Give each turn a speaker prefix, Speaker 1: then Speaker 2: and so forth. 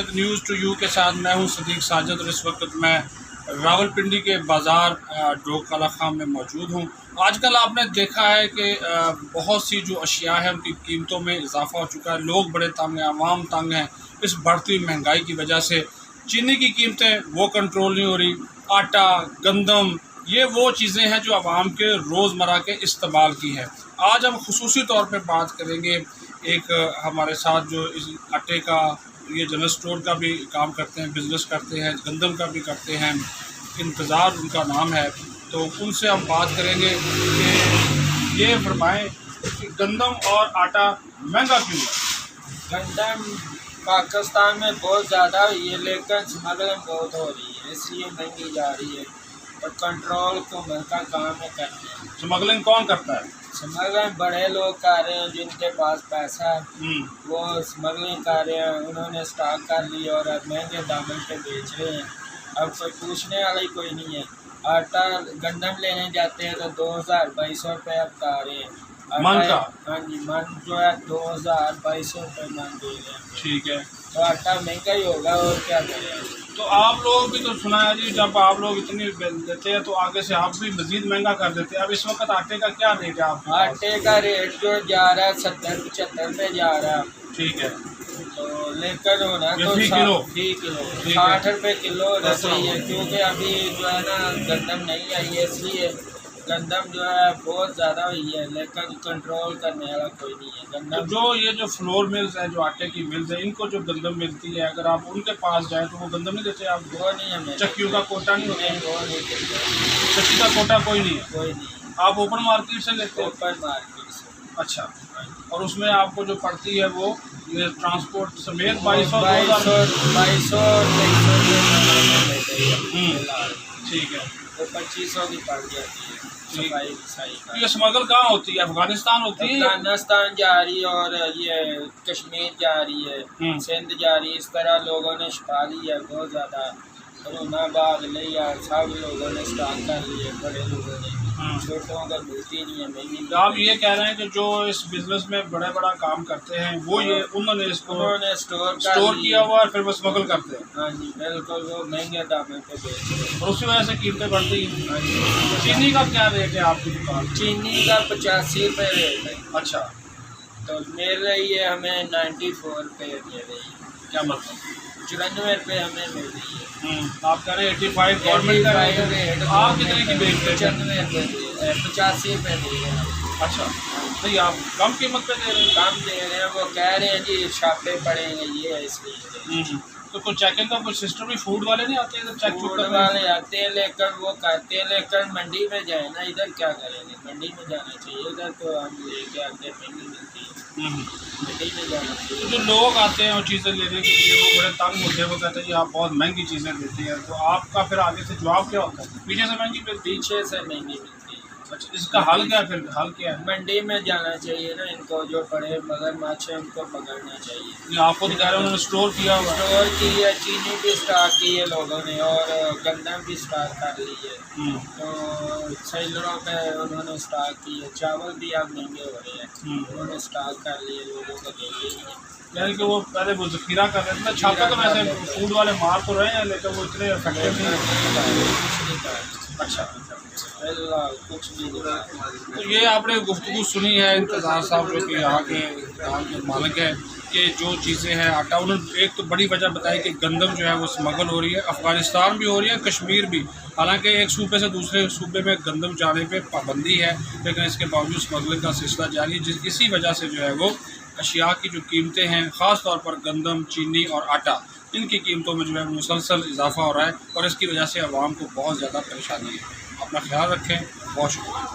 Speaker 1: With news to you کے ساتھ میں ہوں صدیق ساجد، اور اس وقت میں راولپنڈی کے بازار ڈوک کالا خان میں موجود ہوں۔ آج کل آپ نے دیکھا ہے کہ بہت سی جو اشیاء ہیں ان کی قیمتوں میں اضافہ ہو چکا ہے، لوگ بڑے تنگ ہیں، عوام تنگ ہیں اس بڑھتی ہوئی مہنگائی کی وجہ سے۔ چینی کی قیمتیں وہ کنٹرول نہیں ہو رہی، آٹا، گندم، یہ وہ چیزیں ہیں جو عوام کے روزمرہ کے استعمال کی ہیں۔ آج ہم خصوصی طور پہ بات کریں گے، ایک ہمارے ساتھ جو اس آٹے کا یہ جنرل اسٹور کا بھی کام کرتے ہیں، بزنس کرتے ہیں، گندم کا بھی کرتے ہیں، انتظار ان کا نام ہے، تو ان سے ہم بات کریں گے کہ یہ فرمائیں کہ گندم اور آٹا مہنگا کیوں ہے؟
Speaker 2: گندم پاکستان میں بہت زیادہ ہوئی ہے، لیکن اسمگلنگ بہت ہو رہی ہے، اس لیے مہنگی جا رہی ہے، اور کنٹرول حکومت کا کام ہے کرنا۔
Speaker 1: اسمگلنگ کون کرتا ہے؟
Speaker 2: اسمگلنگ بڑے لوگ کر رہے ہیں، جن کے پاس پیسہ ہے وہ اسمگلنگ کر رہے ہیں، انہوں نے اسٹاک کر لی اور اب مہنگے داموں پہ بیچ رہے ہیں۔ اب کوئی پوچھنے والا ہی کوئی نہیں ہے۔ آٹا گندم لینے جاتے ہیں تو 2200 روپے اب بتا رہے ہیں
Speaker 1: من کا؟
Speaker 2: ہاں جی، من جو ہے 2200 روپے من دے رہے ہیں۔
Speaker 1: ٹھیک ہے،
Speaker 2: تو آٹا مہنگا ہی ہوگا، اور کیا کریں۔
Speaker 1: تو آپ لوگ بھی تو سنا ہے جی، جب آپ لوگ اتنی دیتے ہیں تو آگے سے آپ بھی مزید مہنگا کر دیتے ہیں۔ اب اس وقت آٹے کا کیا ریٹ ہے آپ کے پاس؟
Speaker 2: آٹے کا ریٹ جو جا رہا ہے 70-75 پہ جا رہا ہے،
Speaker 1: ٹھیک ہے،
Speaker 2: تو لیکن ہونا
Speaker 1: یہ
Speaker 2: تو
Speaker 1: فی کلو؟
Speaker 2: فی کلو
Speaker 1: ٹھیک ہے۔
Speaker 2: 60 روپے کلو ہونا چاہیے، کیونکہ ابھی جو ہے نا گندم نہیں آئی ہے، اس لیے گندم جو ہے بہت زیادہ ہوئی ہے، لیکن کنٹرول کرنے والا کوئی نہیں ہے۔
Speaker 1: تو
Speaker 2: گندم
Speaker 1: جو یہ جو فلور ملز ہیں، جو آٹے کی ملز ہیں، ان کو جو گندم ملتی ہے، اگر آپ ان کے پاس جائیں تو وہ گندم نہیں دیتے آپ کو؟
Speaker 2: وہ نہیں ہمیں
Speaker 1: چکیوں کا کوٹا نہیں ہوتا؟
Speaker 2: نہیں، وہ نہیں دیتے،
Speaker 1: چکی کا کوٹا کوئی نہیں ہے؟
Speaker 2: کوئی نہیں،
Speaker 1: آپ اوپن مارکیٹ سے لیتے ہیں؟
Speaker 2: اوپن مارکیٹ سے۔
Speaker 1: اچھا، اور اس میں آپ کو جو پڑتی ہے وہ یہ ٹرانسپورٹ سمیت 2200
Speaker 2: 2200
Speaker 1: ٹھیک ہے،
Speaker 2: وہ 2500 کی پڑ جاتی ہے صفائی وسائی کا۔
Speaker 1: یہ اسمگل کہاں ہوتی ہے؟ افغانستان ہوتی ہے؟
Speaker 2: افغانستان جا رہی ہے، اور یہ کشمیر جا رہی ہے، سندھ جا رہی ہے، اس طرح لوگوں نے چھپا لی ہے بہت زیادہ۔ کرونا بعد لیا سب لوگوں نے اسٹارٹ کر لیے، بڑے لوگوں نے، چھوٹوں کا ملتی نہیں ہے مہنگی۔
Speaker 1: آپ یہ کہہ رہے ہیں کہ جو اس بزنس میں بڑے بڑا کام کرتے ہیں وہ انہوں نے اس کو
Speaker 2: انہوں نے اسٹور
Speaker 1: کیا ہوا ہے، پھر وہ اسمگل کرتے ہیں،
Speaker 2: ہاں جی بالکل، وہ مہنگے داموں پہ بیچ رہے ہیں۔
Speaker 1: اور اسی وجہ سے قیمتیں بڑھتی ہیں۔
Speaker 2: ہاں جی،
Speaker 1: چینی کا کیا ریٹ ہے آپ کی دکان؟
Speaker 2: چینی کا 85 روپے ریٹ ہے،
Speaker 1: اچھا،
Speaker 2: تو مل رہی ہے ہمیں 94 روپے دے رہی ہے،
Speaker 1: کیا مطلب؟
Speaker 2: 94 روپے ہمیں مل رہی ہے۔
Speaker 1: آپ کہہ رہے ہیں 85 گورنمنٹ کا ریٹ ہے، آپ کتنے کی بیچتے ہیں؟
Speaker 2: 95 روپے دے رہے ہیں، 85 روپے دے رہے ہیں۔
Speaker 1: اچھا، نہیں آپ کم قیمت پہ دے رہے
Speaker 2: کم دے رہے ہیں، وہ کہہ رہے ہیں جی چھاپے پڑیں گے، یہ ہے اس لیے۔
Speaker 1: ہیں؟ تو کوئی چیکنگ کا کوئی سسٹم بھی فوڈ والے نہیں آتے ادھر چیک
Speaker 2: فوڈ
Speaker 1: کرنے؟
Speaker 2: والے آتے ہیں، لیکن وہ کرتے ہیں، لیکن منڈی میں جائیں نا، ادھر کیا کریں گے، منڈی میں جانا چاہیے، ادھر تو ہم لے کے آتے ہیں، مہنگی ملتی ہے، منڈی میں جانا چاہیے۔
Speaker 1: تو جو لوگ آتے ہیں وہ چیزیں لینے کے لیے وہ بڑے تنگ ہوتے ہیں، وہ کہتے ہیں یہ آپ بہت مہنگی چیزیں دیتے ہیں، تو آپ کا پھر آگے سے جواب کیا ہوتا ہے؟ پیچھے سے مہنگی ملتی ہے؟
Speaker 2: پیچھے سے مہنگی ملتی ہے۔
Speaker 1: اچھا، اس کا حل کیا ہے پھر؟ حل کیا ہے؟
Speaker 2: منڈی میں جانا چاہیے نا، ان کو جو بڑے مگر ماچھ ہیں ان کو پکڑنا چاہیے۔
Speaker 1: یہ آپ کو تو کہہ رہے ہیں انہوں نے اسٹور کیا ہوا ہے۔
Speaker 2: اسٹور کی ہے، چینی بھی اسٹارٹ کی ہے لوگوں نے، اور گندم بھی اسٹارٹ کر لی ہے، تو سیلروں پہ انہوں نے اسٹارٹ کی ہے، چاول بھی اب مہنگے ہو رہے ہیں، انہوں نے اسٹارٹ کر لیے، لوگوں کو دے رہے ہیں۔
Speaker 1: یعنی کہ وہ پہلے وہ ذخیرہ کر رہے تھے، چھاپا تو ویسے فوڈ والے مار تو رہے ہیں لیکن وہ اتنے افیکٹو نہیں ہیں۔ اچھا،
Speaker 2: کچھ نہیں،
Speaker 1: تو یہ آپ نے گفتگو سنی ہے انتظار صاحب جو کہ یہاں کے دکان کے مالک ہیں، کہ جو چیزیں ہیں آٹا، انہوں نے ایک تو بڑی وجہ بتائی کہ گندم جو ہے وہ اسمگل ہو رہی ہے، افغانستان بھی ہو رہی ہے، کشمیر بھی، حالانکہ ایک صوبے سے دوسرے صوبے میں گندم جانے پہ پابندی ہے، لیکن اس کے باوجود اسمگلنگ کا سلسلہ جاری ہے، اسی وجہ سے جو ہے وہ اشیاء کی جو قیمتیں ہیں، خاص طور پر گندم، چینی اور آٹا، ان کی قیمتوں میں جو ہے مسلسل اضافہ ہو رہا ہے، اور اس کی وجہ سے عوام کو بہت زیادہ پریشانی ہے۔ اپنا خیال رکھیں، بہت شکریہ۔